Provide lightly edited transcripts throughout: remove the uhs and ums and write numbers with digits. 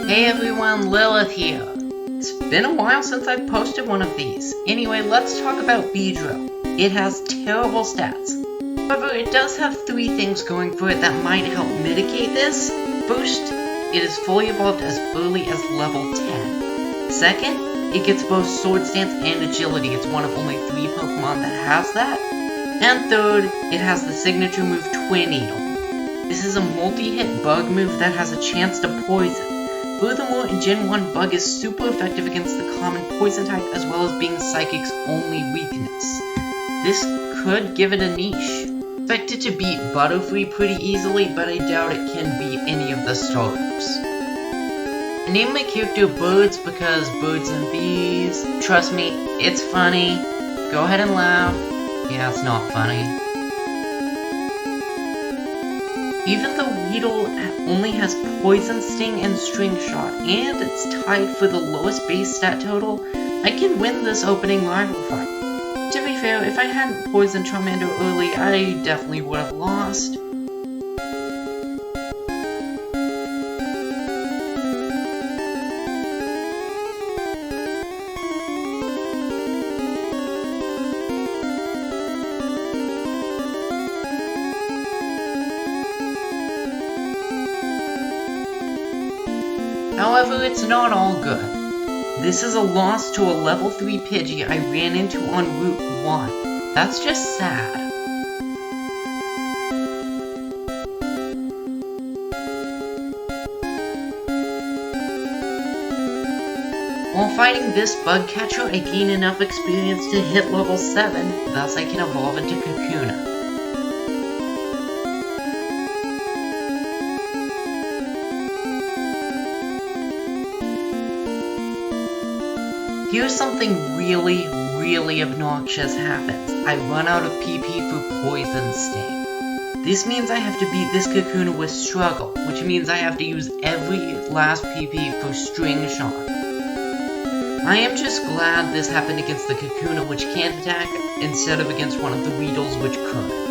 Hey everyone, Lilith here. It's been a while since I posted one of these. Anyway, let's talk about Beedrill. It has terrible stats. However, it does have 3 things going for it that might help mitigate this. First, it is fully evolved as early as level 10. Second, it gets both Sword Stance and Agility. It's one of only 3 Pokemon that has that. And third, it has the signature move Twin Needle. This is a multi-hit bug move that has a chance to poison. Furthermore, in Gen 1, Bug is super effective against the common poison type as well as being Psychic's only weakness. This could give it a niche. Expect it to beat Butterfree pretty easily, but I doubt it can beat any of the starters. I named my character Birds because birds and bees. Trust me, it's funny. Go ahead and laugh. Yeah, it's not funny. Even though Weedle only has Poison Sting and String Shot, and it's tied for the lowest base stat total, I can win this opening rival fight. To be fair, if I hadn't poisoned Charmander early, I definitely would have lost. However, it's not all good. This is a loss to a level 3 Pidgey I ran into on Route 1. That's just sad. While fighting this bug catcher, I gain enough experience to hit level 7, thus I can evolve into Kakuna. Here's something really obnoxious happens. I run out of PP for Poison Sting. This means I have to beat this Kakuna with Struggle, which means I have to use every last PP for String Shot. I am just glad this happened against the Kakuna, which can't attack, instead of against one of the Weedles, which could.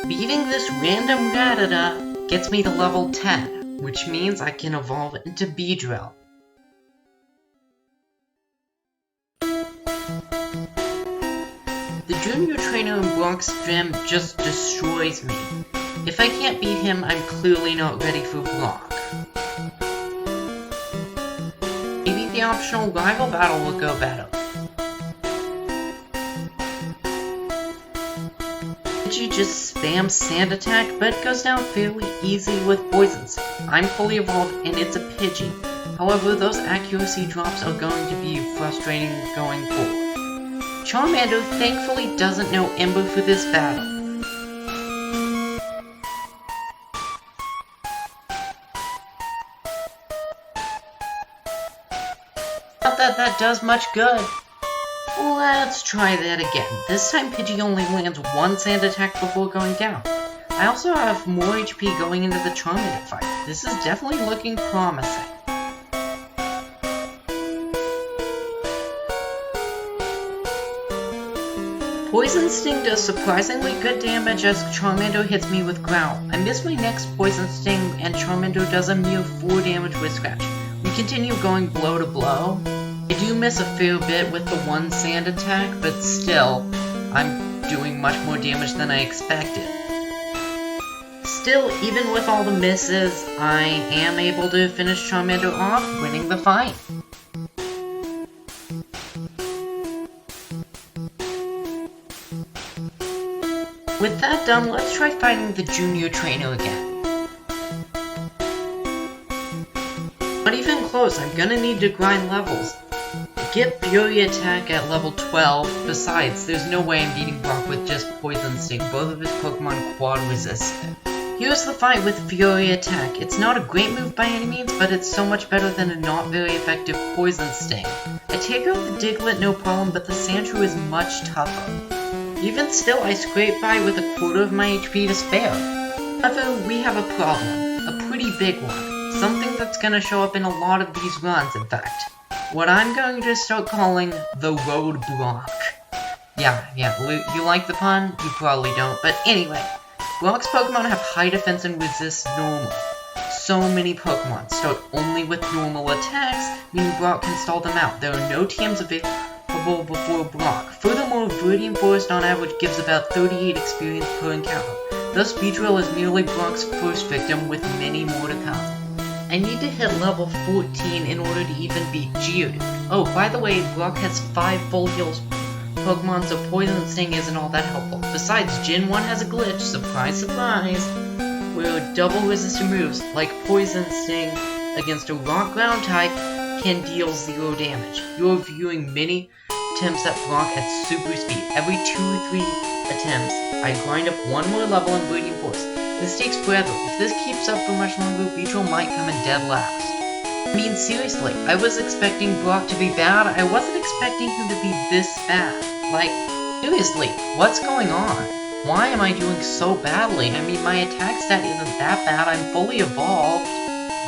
Beating this random Rattata gets me to level 10, which means I can evolve into Beedrill. The junior trainer in Brock's gym just destroys me. If I can't beat him, I'm clearly not ready for Brock. Maybe the optional rival battle will go better. Pidgey just spams Sand Attack, but it goes down fairly easy with Poisons. I'm fully evolved and it's a Pidgey. However, those accuracy drops are going to be frustrating going forward. Charmander thankfully doesn't know Ember for this battle. Not that that does much good. Let's try that again. This time Pidgey only lands 1 Sand Attack before going down. I also have more HP going into the Charmander fight. This is definitely looking promising. Poison Sting does surprisingly good damage as Charmander hits me with Growl. I miss my next Poison Sting and Charmander does a mere 4 damage with Scratch. We continue going blow to blow. I do miss a fair bit with the 1 Sand Attack, but still, I'm doing much more damage than I expected. Still, even with all the misses, I am able to finish Charmander off, winning the fight. With that done, let's try fighting the junior trainer again. Not even close, I'm gonna need to grind levels. Get Fury Attack at level 12, besides, there's no way I'm beating Brock with just Poison Sting, both of his Pokemon quad resistant. Here's the fight with Fury Attack. It's not a great move by any means, but it's so much better than a not very effective Poison Sting. I take out the Diglett no problem, but the Sandshrew is much tougher. Even still, I scrape by with a quarter of my HP to spare. However, we have a problem. A pretty big one. Something that's gonna show up in a lot of these runs, in fact. What I'm going to start calling the roadblock. Yeah, you like the pun? You probably don't, but anyway. Brock's Pokemon have high defense and resist normal. So many Pokemon start only with normal attacks, meaning Brock can stall them out. There are no TMs available before Brock. Furthermore, Viridian Forest on average gives about 38 experience per encounter. Thus, Beedrill is nearly Brock's first victim, with many more to come. I need to hit level 14 in order to even beat Geodude. Oh, by the way, Brock has 5 full heals Pokemon, so Poison Sting isn't all that helpful. Besides, Gen 1 has a glitch, surprise surprise, where double resistant moves, like Poison Sting against a Rock Ground type, can deal 0 damage. You're viewing many attempts at Brock at super speed. Every 2 or 3 attempts, I grind up 1 more level in Breeding Force. This takes forever. If this keeps up for much longer, Beedrill might come in dead last. I mean, seriously, I was expecting Brock to be bad. I wasn't expecting him to be this bad. Like, seriously, what's going on? Why am I doing so badly? I mean, my attack stat isn't that bad. I'm fully evolved.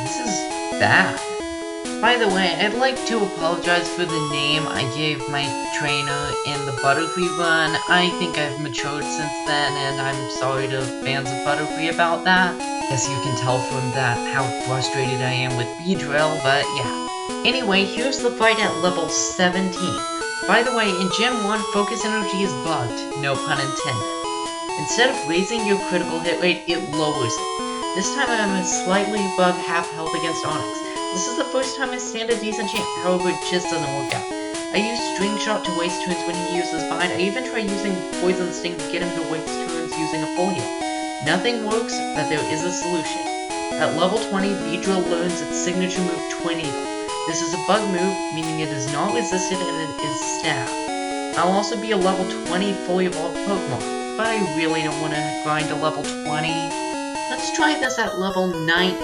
This is bad. By the way, I'd like to apologize for the name I gave my trainer in the Butterfree run. I think I've matured since then, and I'm sorry to fans of Butterfree about that. Guess you can tell from that how frustrated I am with Beedrill, but yeah. Anyway, here's the fight at level 17. By the way, in Gen 1, Focus Energy is bugged, no pun intended. Instead of raising your critical hit rate, it lowers it. This time I'm slightly above half health against Onix. This is the first time I stand a decent chance, however it just doesn't work out. I use String Shot to waste turns when he uses Bind. I even try using Poison Sting to get him to waste turns using a full heal. Nothing works, but there is a solution. At level 20, Beedrill learns its signature move, Tornado. This is a bug move, meaning it is not resisted and it is stab. I'll also be a level 20 fully evolved Pokemon, but I really don't want to grind to level 20. Let's try this at level 19.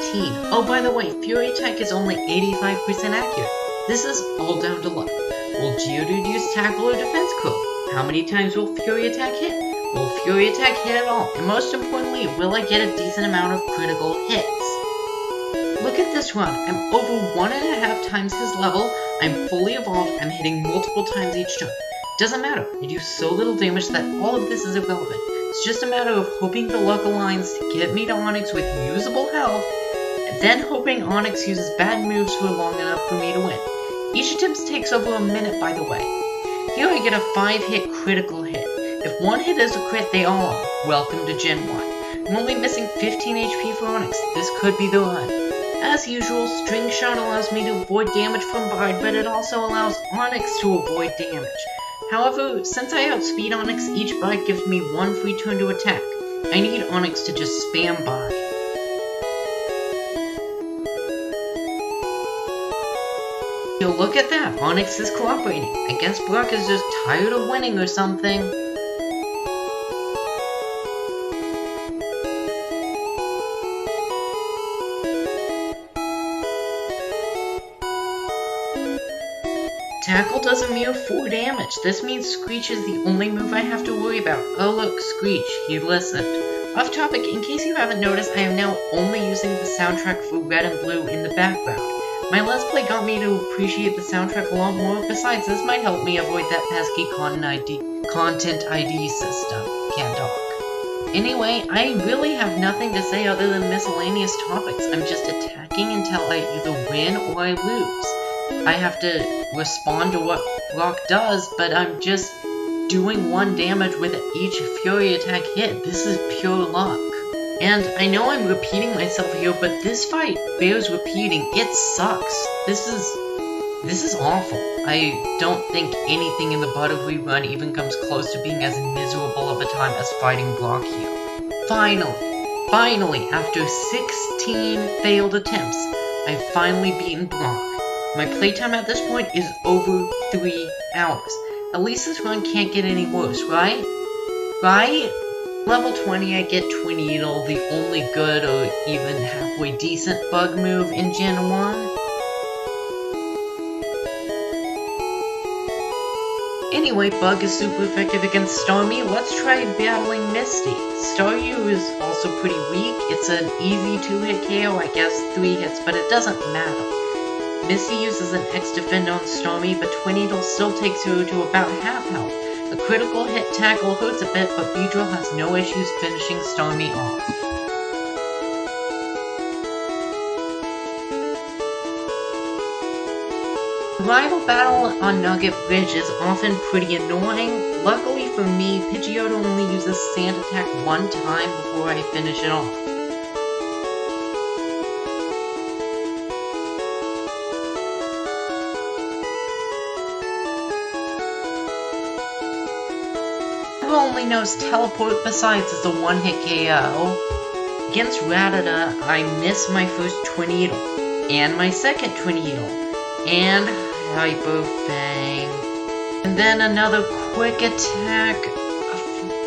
Oh, by the way, Fury Attack is only 85% accurate. This is all down to luck. Will Geodude use Tackle or Defense Curl? How many times will Fury Attack hit? Will Fury Attack hit at all? And most importantly, will I get a decent amount of critical hits? Look at this run. I'm over 1.5 times his level. I'm fully evolved. I'm hitting multiple times each turn. Doesn't matter. I do so little damage that all of this is irrelevant. It's just a matter of hoping the luck aligns to get me to Onix with usable health, and then hoping Onix uses bad moves for long enough for me to win. Each attempt takes over a minute, by the way. Here I get a 5-hit critical hit. If one hit is a crit, they all are. Welcome to Gen 1. I'm only missing 15 HP for Onix. This could be the run. As usual, String Shot allows me to avoid damage from Bind, but it also allows Onix to avoid damage. However, since I outspeed Onix, each Bite gives me 1 free turn to attack. I need Onix to just spam by. Yo, look at that! Onix is cooperating. I guess Brock is just tired of winning or something. Tackle does a mere 4 damage. This means Screech is the only move I have to worry about. Oh look, Screech, he listened. Off topic, in case you haven't noticed, I am now only using the soundtrack for Red and Blue in the background. My Let's Play got me to appreciate the soundtrack a lot more. Besides, this might help me avoid that pesky content ID system. Can't talk. Anyway, I really have nothing to say other than miscellaneous topics. I'm just attacking until I either win or I lose. I have to respond to what Brock does, but I'm just doing 1 damage with each Fury Attack hit. This is pure luck. And I know I'm repeating myself here, but this fight bears repeating. It sucks. This is awful. I don't think anything in the Butterfree run even comes close to being as miserable of a time as fighting Brock here. Finally, after 16 failed attempts, I've finally beaten Brock. My playtime at this point is over 3 hours. At least this run can't get any worse, right? Level 20 I get Tornado, the only good or even halfway decent bug move in Gen 1. Anyway, Anyway, Bug is super effective against Starmie. Let's try battling Misty. Staryu is also pretty weak. It's an easy 2-hit KO, I guess 3 hits, but it doesn't matter. Misty uses an X defend on Starmie, but Twin Needle still takes her to about half health. A critical hit tackle hurts a bit, but Beedrill has no issues finishing Starmie off. The rival battle on Nugget Bridge is often pretty annoying. Luckily for me, Pidgeotto only uses Sand Attack one time before I finish it off. Who only knows Teleport besides it's a 1-hit KO. Against Rattata, I miss my first Twin Needle, and my second Twin Needle, and Hyper Fang. And then another Quick Attack.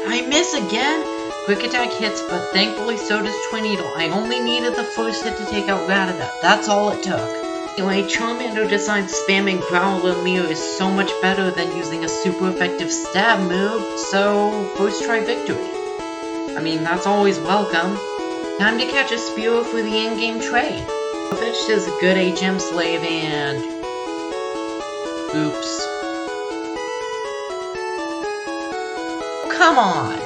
I miss again? Quick Attack hits, but thankfully so does Twin Needle. I only needed the first hit to take out Rattata. That's all it took. Anyway, Charmander decides spamming Growl and Mirror is so much better than using a super effective stab move, so first try victory. I mean, that's always welcome. Time to catch a Spearow for the in-game trade. Fetched is a good HM slave and... oops. Come on!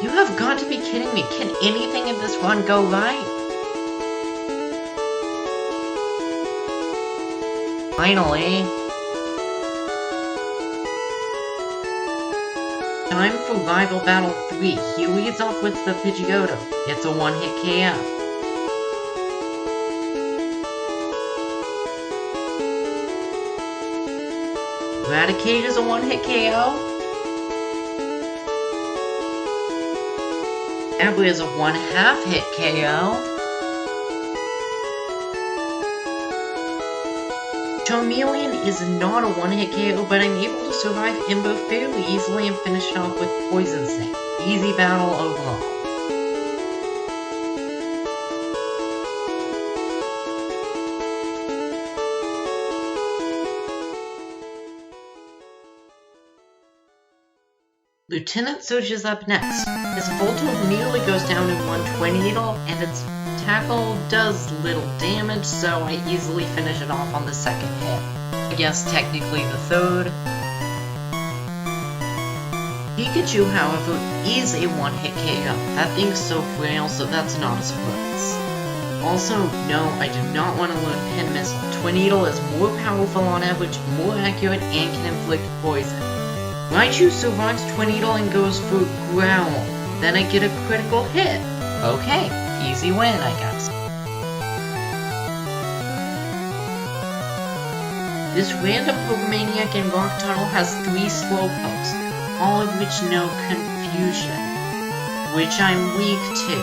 You have got to be kidding me. Can anything in this run go right? Finally. Time for Rival Battle 3. He leads off with the Pidgeotto. It's a 1-hit KO. Eradicate is a 1-hit KO. Abra is a 1/2 hit KO. Charmeleon is not a 1-hit KO, but I'm able to survive Ember fairly easily and finish it off with Poison Sting. Easy battle overall. Lieutenant Surge is up next. His Voltorb nearly goes down in one Twin Needle, and its tackle does little damage, so I easily finish it off on the second hit. I guess technically the third. Pikachu, however, is a 1-hit KO. That thing's so frail, so that's not a surprise. Also, no, I do not want to learn Pin Missile. Twin Needle is more powerful on average, more accurate, and can inflict poison. Raichu survives Twin Needle and goes for Growl. Then I get a critical hit. Okay, easy win, I guess. This random Pokemaniac in Rock Tunnel has 3 Slowpokes, all of which know Confusion, which I'm weak to.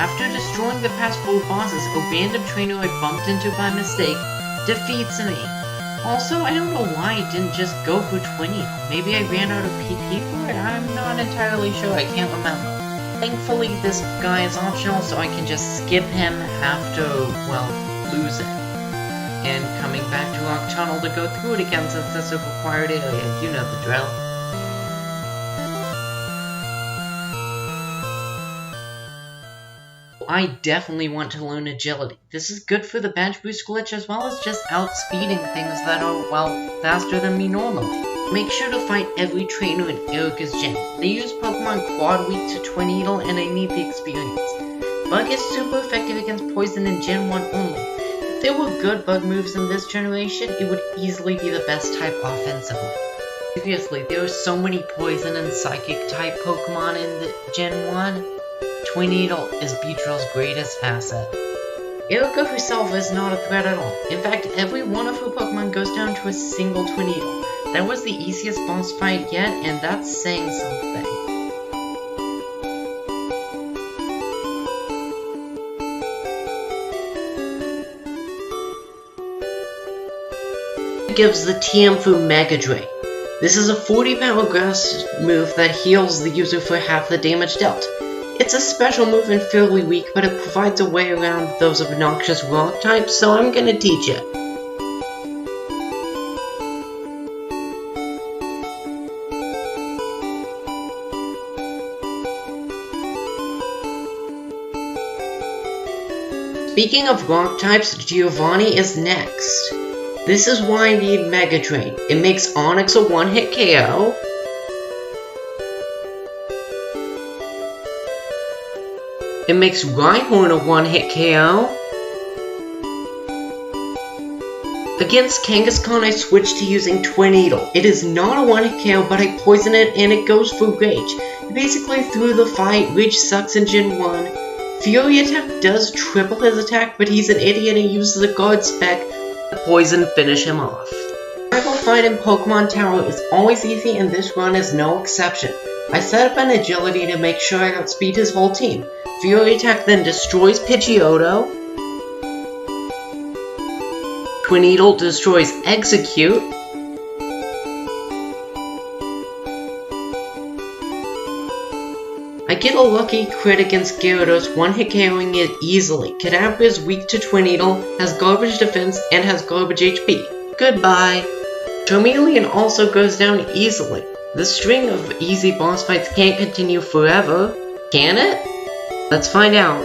After destroying the past 4 bosses, a random trainer I bumped into by mistake defeats me. Also, I don't know why I didn't just go for Twin Needle. Maybe I ran out of PP for it? I'm not entirely sure, I can't remember. Thankfully, this guy is optional, so I can just skip him after, well, losing. And coming back to Rock Tunnel to go through it again since this is a required area. You know the drill. I definitely want to learn Agility. This is good for the bench boost glitch as well as just outspeeding things that are, well, faster than me normally. Make sure to fight every trainer in Erica's gym. They use Pokemon Quad Weak to Twin Needle and I need the experience. Bug is super effective against Poison in Gen 1 only. If there were good Bug moves in this generation, it would easily be the best type offensively. Seriously, there are so many Poison and Psychic type Pokemon in the Gen 1. Twin Needle is Beedrill's greatest asset. Erica herself is not a threat at all. In fact, every one of her Pokemon goes down to a single Twin Needle. That was the easiest boss fight yet, and that's saying something. It gives the TM for Mega Drain. This is a 40 power grass move that heals the user for half the damage dealt. It's a special move and fairly weak, but it provides a way around those obnoxious rock types, so I'm gonna teach it. Speaking of rock types, Giovanni is next. This is why I need Mega Drain. It makes Onyx a one-hit KO. It makes Rhyhorn a one-hit KO. Against Kangaskhan, I switched to using Tornadle. It is not a one-hit KO, but I poison it and it goes for Rage. Basically, through the fight, Rage sucks in Gen 1. Fury Attack does triple his attack, but he's an idiot and uses a guard spec. Poison finish him off. Rival fight in Pokemon Tower is always easy, and this run is no exception. I set up an agility to make sure I outspeed his whole team. Fury Attack then destroys Pidgeotto. Tornadle destroys Execute. I get a lucky crit against Gyarados, one-hit KOing it easily. Kadabra is weak to Tornadle, has garbage defense, and has garbage HP. Goodbye. Charmeleon also goes down easily. The string of easy boss fights can't continue forever, can it? Let's find out.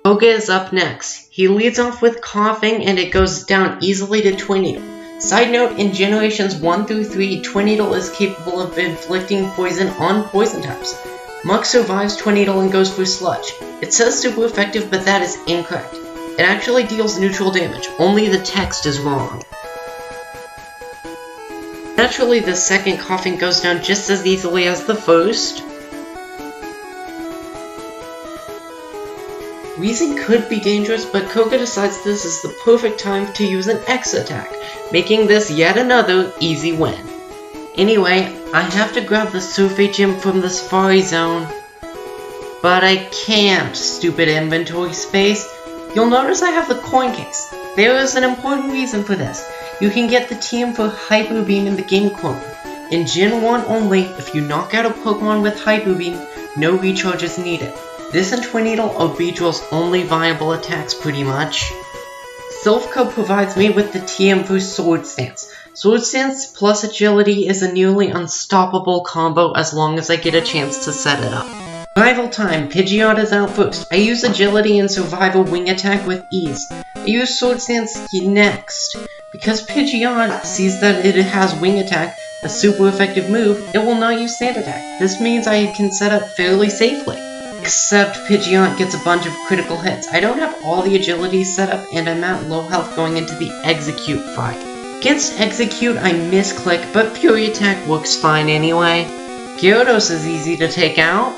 Koga is up next. He leads off with Coughing, and it goes down easily to Tornadle. Side note, in Generations 1 through 3, Tornadle is capable of inflicting poison on poison types. Muk survives Tornadle and goes for Sludge. It says super effective, but that is incorrect. It actually deals neutral damage, only the text is wrong. Naturally, the second Coughing goes down just as easily as the first. Weezing could be dangerous, but Koga decides this is the perfect time to use an X attack, making this yet another easy win. Anyway, I have to grab the Surfeit Gym from the Safari Zone. But I can't, stupid inventory space. You'll notice I have the coin case. There is an important reason for this. You can get the TM for Hyper Beam in the game corner. In Gen 1 only, if you knock out a Pokemon with Hyper Beam, no recharge is needed. This and Tornadle are Beedrill's only viable attacks pretty much. Silphco provides me with the TM for Sword Stance. Sword Stance plus Agility is a nearly unstoppable combo as long as I get a chance to set it up. Rival time, Pidgeot is out first. I use Agility and survive a Wing Attack with ease. I use Sword Stance next. Because Pidgeot sees that it has Wing Attack, a super effective move, it will not use Sand Attack. This means I can set up fairly safely. Except Pidgeot gets a bunch of critical hits. I don't have all the Agility set up, and I'm at low health going into the Execute fight. Against Execute, I misclick, but Fury Attack works fine anyway. Gyarados is easy to take out.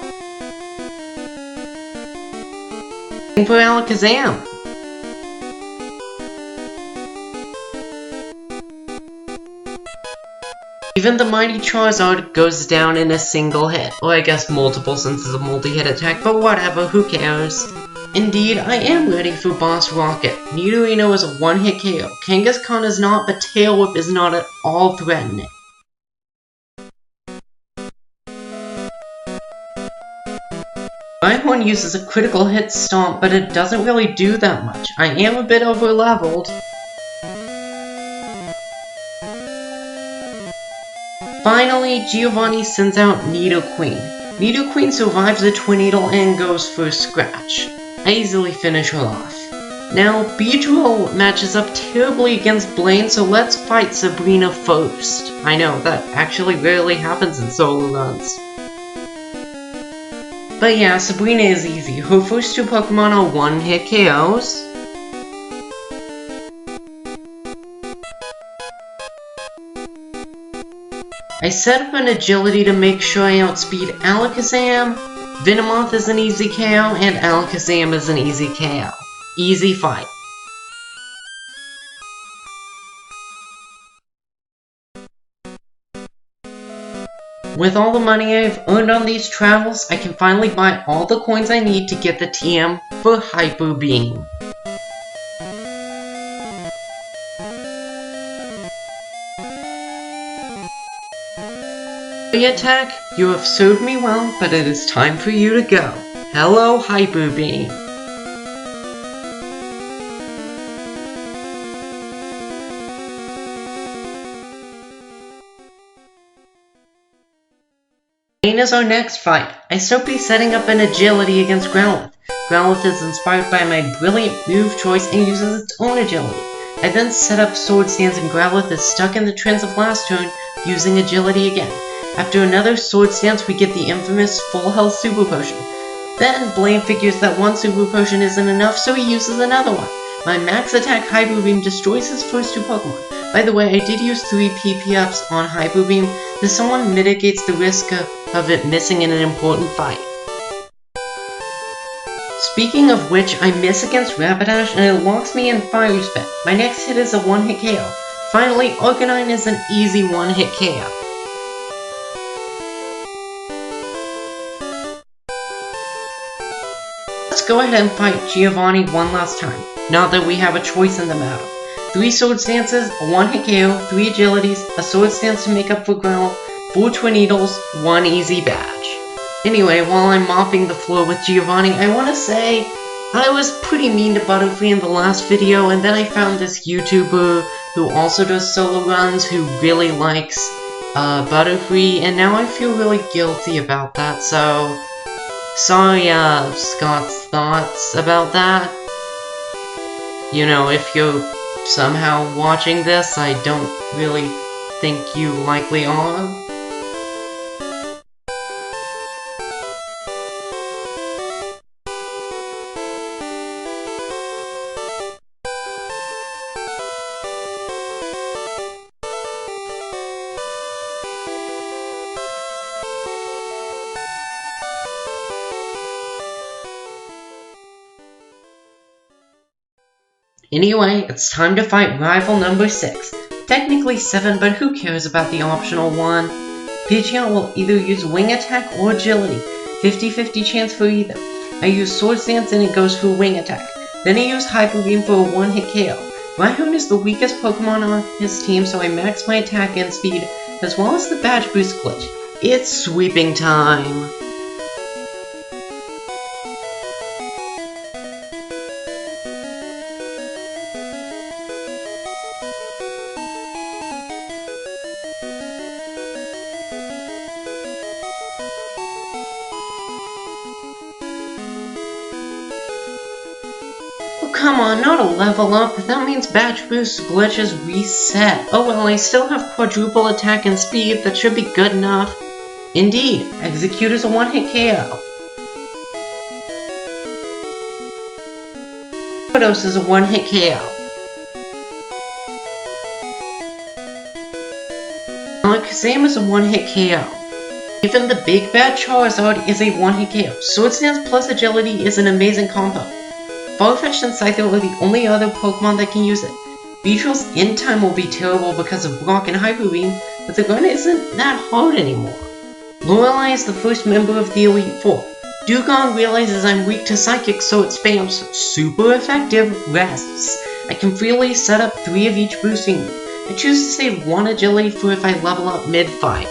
And for Alakazam. Even the mighty Charizard goes down in a single hit, or I guess multiple since it's a multi-hit attack, but whatever, who cares? Indeed, I am ready for Boss Rocket. Nidorino is a one-hit KO. Kangaskhan is not, but Tail Whip is not at all threatening. Rhyhorn uses a critical hit Stomp, but it doesn't really do that much. I am a bit over-leveled. Finally, Giovanni sends out Nidoqueen. Nidoqueen survives the Tornadle and goes for Scratch. I easily finish her off. Now, Beedrill matches up terribly against Blaine, so let's fight Sabrina first. I know, that actually rarely happens in solo runs. But yeah, Sabrina is easy. Her first two Pokemon are one-hit KOs. I set up an Agility to make sure I outspeed Alakazam. Venomoth is an easy KO, and Alakazam is an easy KO. Easy fight. With all the money I've earned on these travels, I can finally buy all the coins I need to get the TM for Hyper Beam. Attack, you have served me well, but it is time for you to go. Hello, Hyper Beam. Rain is our next fight. I start by setting up an agility against Growlithe. Growlithe is inspired by my brilliant move choice and uses its own agility. I then set up Sword Stance and Growlithe is stuck in the trance of last turn, using agility again. After another Sword Stance, we get the infamous Full Health Super Potion. Then Blaine figures that one Super Potion isn't enough, so he uses another one. My max attack Hyper Beam destroys his first two Pokemon. By the way, I did use 3 PP-ups on Hyper Beam. This somewhat mitigates the risk of it missing in an important fight. Speaking of which, I miss against Rapidash and it locks me in Fire Spin. My next hit is a one-hit KO. Finally, Arcanine is an easy one-hit KO. Let's go ahead and fight Giovanni one last time, now that we have a choice in the matter. 3 Sword Stances, a one-hit KO, 3 Agilities, a Sword Stance to make up for ground, 4 Twin Needles, 1 easy badge. Anyway, while I'm mopping the floor with Giovanni, I want to say I was pretty mean to Butterfree in the last video, and then I found this YouTuber who also does solo runs who really likes Butterfree, and now I feel really guilty about that, so sorry, Scott's thoughts about that. You know, if you're somehow watching this, I don't really think you likely are. Anyway, it's time to fight rival number 6. Technically 7, but who cares about the optional one? Pidgeot will either use Wing Attack or Agility. 50-50 chance for either. I use Sword Stance and it goes for Wing Attack. Then I use Hyper Beam for a one-hit KO. Rhyhorn is the weakest Pokemon on his team, so I max my attack and speed, as well as the Badge Boost glitch. It's sweeping time! Come on, not a level up. That means Badge Boost glitch is reset. Oh well, I still have quadruple attack and speed. That should be good enough. Indeed, Execute is a one-hit KO. Gyarados is a one-hit KO. Alakazam is a one-hit KO. Even the Big Bad Charizard is a one-hit KO. Sword Stance plus Agility is an amazing combo. Farfetch'd and Scyther are the only other Pokemon that can use it. Beedrill's in-time will be terrible because of Brock and Hyper Beam, but the gun isn't that hard anymore. Lorelei is the first member of the Elite Four. Dugong realizes I'm weak to Psychic, so it spams super effective rests. I can freely set up 3 of each boosting move. I choose to save 1 Agility for if I level up mid-fight.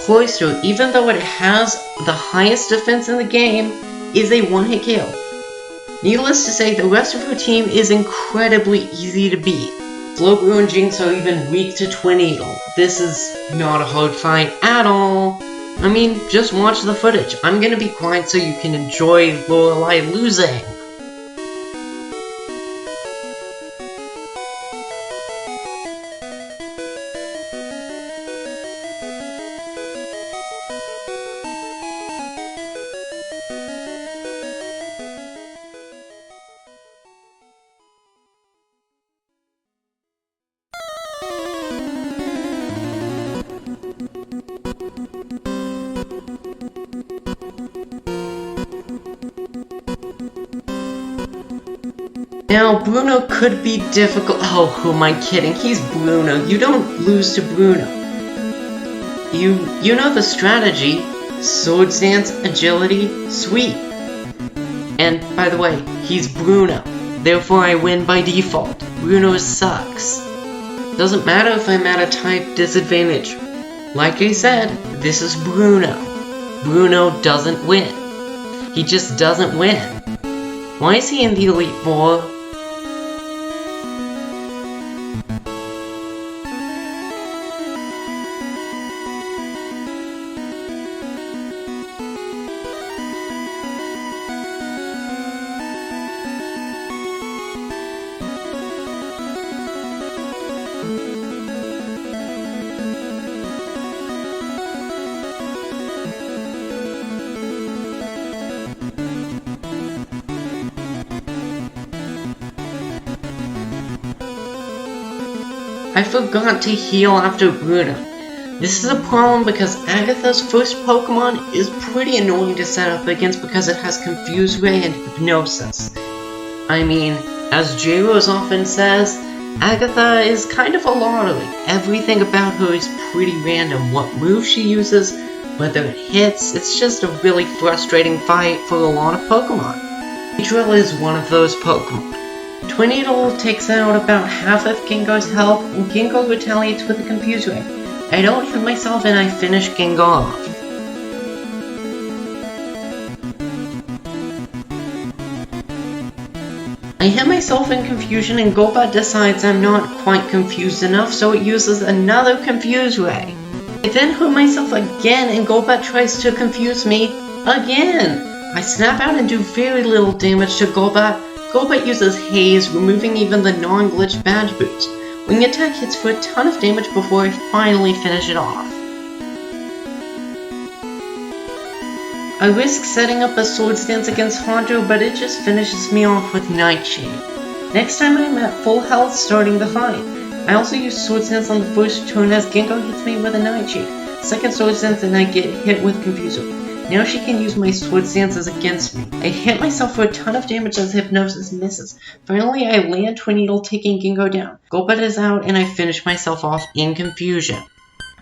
Cloyster, even though it has the highest defense in the game, is a one-hit KO. Needless to say, the rest of her team is incredibly easy to beat. Slowbro and Jinx are even weak to Twin Needle. This is not a hard fight at all. I mean, just watch the footage. I'm gonna be quiet so you can enjoy Lorelei losing. Now, Bruno could be difficult. Oh, who am I kidding? He's Bruno. You don't lose to Bruno. You know the strategy. Sword Stance, Agility, Sweep. And, by the way, he's Bruno. Therefore I win by default. Bruno sucks. Doesn't matter if I'm at a type disadvantage. Like I said, this is Bruno. Bruno doesn't win. He just doesn't win. Why is he in the Elite Four? I forgot to heal after Bruno. This is a problem because Agatha's first Pokemon is pretty annoying to set up against because it has Confuse Ray and Hypnosis. I mean, as J-Rose often says, Agatha is kind of a lottery. Everything about her is pretty random. What move she uses, whether it hits, it's just a really frustrating fight for a lot of Pokemon. Beedrill is one of those Pokemon. Tornadle takes out about half of Gengar's health, and Gengar retaliates with a Confuse Ray. I don't hit myself and I finish Gengar off. I hit myself in confusion and Golbat decides I'm not quite confused enough, so it uses another Confuse Ray. I then hurt myself again and Golbat tries to confuse me again. I snap out and do very little damage to Golbat. Golbat uses Haze, removing even the non-glitch badge boost. Wing attack hits for a ton of damage before I finally finish it off. I risk setting up a Sword Stance against Honto, but it just finishes me off with Nightshade. Next time I'm at full health starting the fight. I also use Sword Stance on the first turn as Gengar hits me with a Nightshade. Second Sword Stance and I get hit with Confuser. Now she can use my Sword Stances against me. I hit myself for a ton of damage as Hypnosis misses. Finally, I land Tornadle, taking Gengar down. Golbat is out, and I finish myself off in confusion.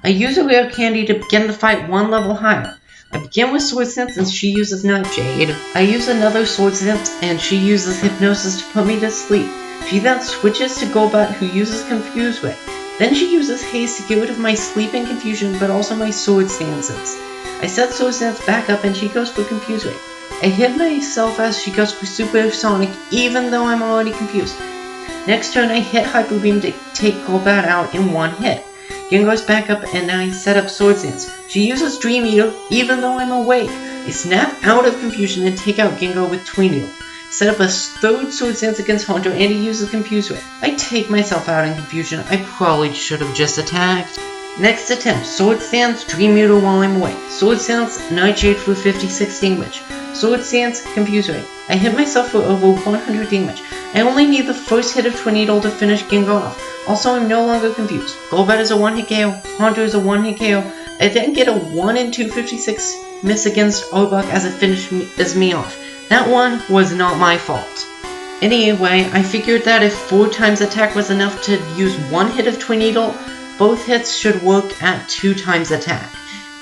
I use a rare candy to begin the fight one level higher. I begin with Sword Stance, and she uses Nightshade. I use another Sword Stance, and she uses Hypnosis to put me to sleep. She then switches to Golbat, who uses Confuse Ray. Then she uses Haze to get rid of my sleep and confusion, but also my Sword Stances. I set Sword Stance back up and she goes for Confuse Ray. I hit myself as she goes for Supersonic even though I'm already confused. Next turn I hit Hyper Beam to take Golbat out in one hit. Gengar's back up and I set up Sword Stance. She uses Dream Eater even though I'm awake. I snap out of confusion and take out Gengar with Tornadle. Set up a third Sword Stance against Honto and he uses Confuse Ray. I take myself out in confusion. I probably should have just attacked. Next attempt, Sword Stance, Dream Eater while I'm awake. Sword Stance, Nightshade for 56 damage. Sword Stance, Confuse Ray. I hit myself for over 100 damage. I only need the first hit of Tornadle to finish Gengar off. Also, I'm no longer confused. Golbat is a one-hit KO, Honto is a one-hit KO. I then get a 1 in 256 miss against Arbok as it finishes me off. That one was not my fault. Anyway, I figured that if 4 times attack was enough to use one hit of Tornadle, both hits should work at 2 times attack.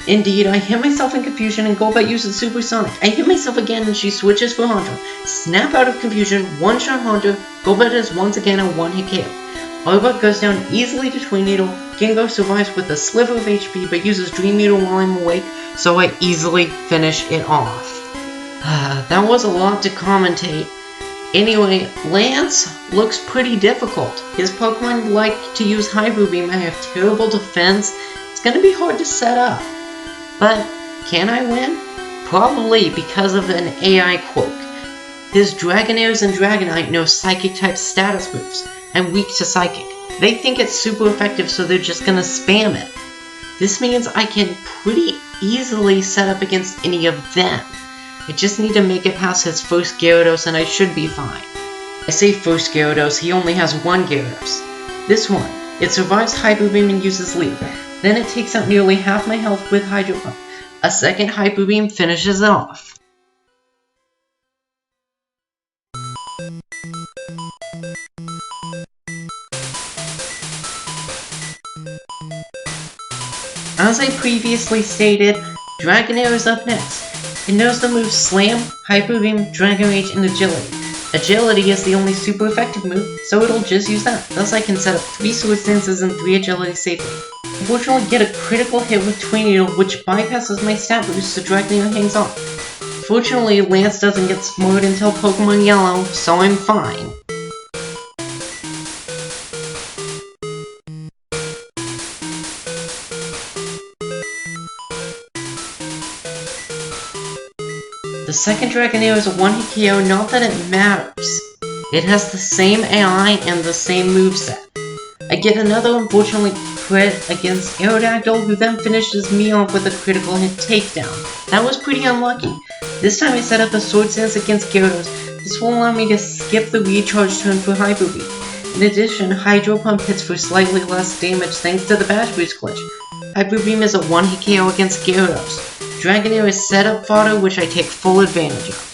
Indeed, I hit myself in confusion and Golbat uses Supersonic. I hit myself again and she switches for Honto. Snap out of confusion, one-shot Honto. Golbat is once again a one-hit KO. Arbok goes down easily to Tornadle. Gengar survives with a sliver of HP but uses Dream Eater while I'm awake, so I easily finish it off. That was a lot to commentate. Anyway, Lance looks pretty difficult. His Pokemon like to use Hyper Beam. I have terrible defense. It's gonna be hard to set up. But, can I win? Probably because of an AI quirk. His Dragonairs and Dragonite know Psychic-type status moves. I'm weak to Psychic. They think it's super effective, so they're just gonna spam it. This means I can pretty easily set up against any of them. I just need to make it past his first Gyarados and I should be fine. I say first Gyarados, he only has one Gyarados. This one, it survives Hyper Beam and uses Leaf. Then it takes out nearly half my health with Hydro Pump. A second Hyper Beam finishes it off. As I previously stated, Dragonair is up next. It knows the moves Slam, Hyper Beam, Dragon Rage, and Agility. Agility is the only super effective move, so it'll just use that. Thus I can set up 3 Sword Stances and 3 Agility safely. Unfortunately, get a critical hit with Twin Needle, which bypasses my stat boost, so Dragonair hangs on. Fortunately, Lance doesn't get smart until Pokemon Yellow, so I'm fine. The second Dragonair is a one-hit KO, not that it matters. It has the same AI and the same moveset. I get another unfortunately crit against Aerodactyl, who then finishes me off with a critical hit takedown. That was pretty unlucky. This time I set up a Sword Stance against Gyarados. This will allow me to skip the recharge turn for Hyper Beam. In addition, Hydro Pump hits for slightly less damage thanks to the Bash Boost glitch. Hyper Beam is a one-hit KO against Gyarados. Dragonair is set up fodder, which I take full advantage of.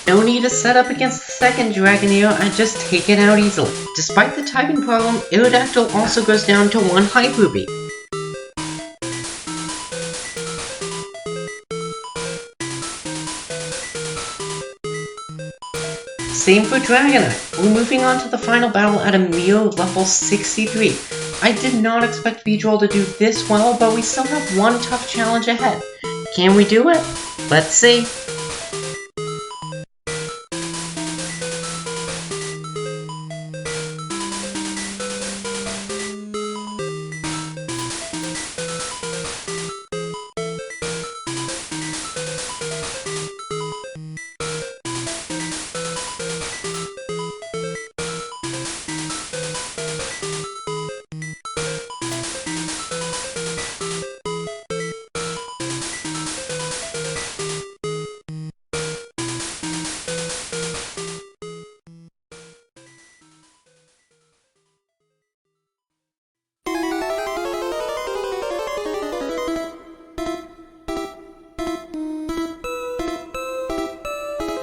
No need to set up against the second Dragonair, I just take it out easily. Despite the typing problem, Aerodactyl also goes down to 1 Hyper Beam. Same for Dragonite. We're moving on to the final battle at a mere level 63. I did not expect Beedrill to do this well, but we still have one tough challenge ahead. Can we do it? Let's see.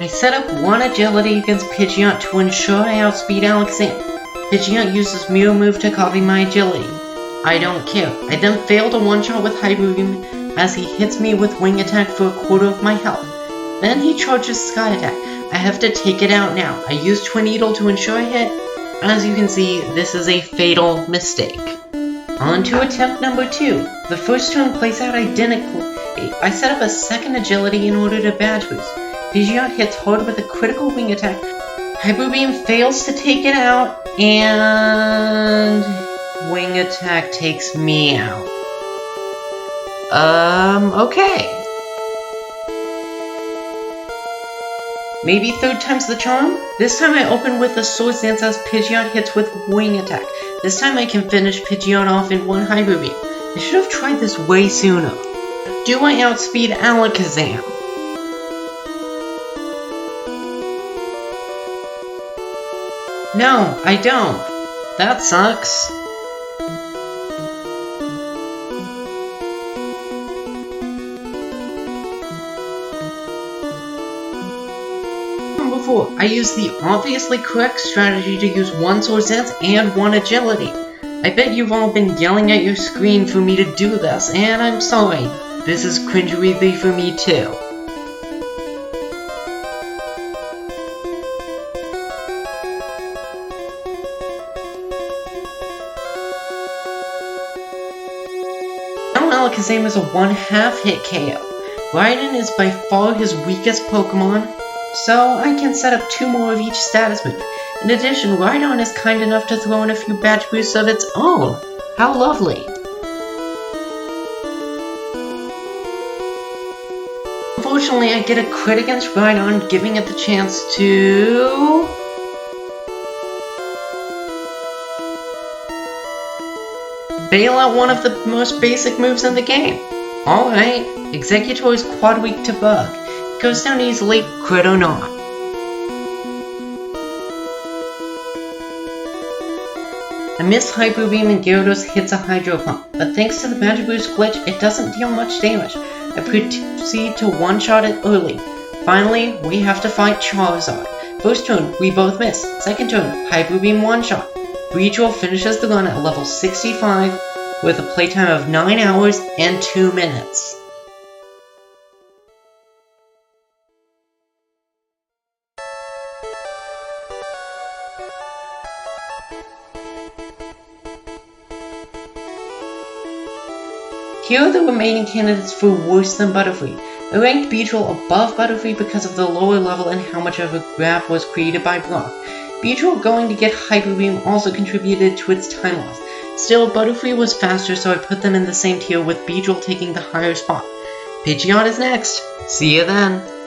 I set up 1 Agility against Pidgeot to ensure I outspeed Alakazam. Pidgeot uses Mirror Move to copy my Agility. I don't care. I then fail to one-shot with Hyper Beam as he hits me with Wing Attack for a quarter of my health. Then he charges Sky Attack. I have to take it out now. I use Twin Needle to ensure I hit. As you can see, this is a fatal mistake. On to attempt number 2. The first turn plays out identically. I set up a second Agility in order to Badge Boost. Pidgeot hits hard with a critical Wing Attack. Hyper Beam fails to take it out, and Wing Attack takes me out. Okay. Maybe third time's the charm? This time I open with a Sword Stance as Pidgeot hits with Wing Attack. This time I can finish Pidgeot off in 1 Hyper Beam. I should have tried this way sooner. Do I outspeed Alakazam? No, I don't. That sucks. Before, I used the obviously correct strategy to use 1 Sword Stance and 1 Agility. I bet you've all been yelling at your screen for me to do this, and I'm sorry. This is cringeworthy for me too. Alakazam is a 1/2 hit KO. Raiden is by far his weakest Pokemon, so I can set up 2 more of each status move. In addition, Raiden is kind enough to throw in a few batch boosts of its own. How lovely. Unfortunately, I get a crit against Raiden, giving it the chance to bail out one of the most basic moves in the game. Alright, Executor is quad weak to Bug. Goes down easily, crit or not. I miss Hyper Beam and Gyarados hits a Hydro Pump, but thanks to the Magic Boost glitch, it doesn't deal much damage. I proceed to one-shot it early. Finally, we have to fight Charizard. First turn, we both miss. Second turn, Hyper Beam one-shot. Beedrill finishes the run at level 65 with a playtime of 9 hours and 2 minutes. Here are the remaining candidates for worse than Butterfree. I ranked Beedrill above Butterfree because of the lower level and how much of a grab was created by Brock. Beedrill going to get Hyper Beam also contributed to its time loss. Still, Butterfree was faster, so I put them in the same tier with Beedrill taking the higher spot. Pidgeot is next. See you then.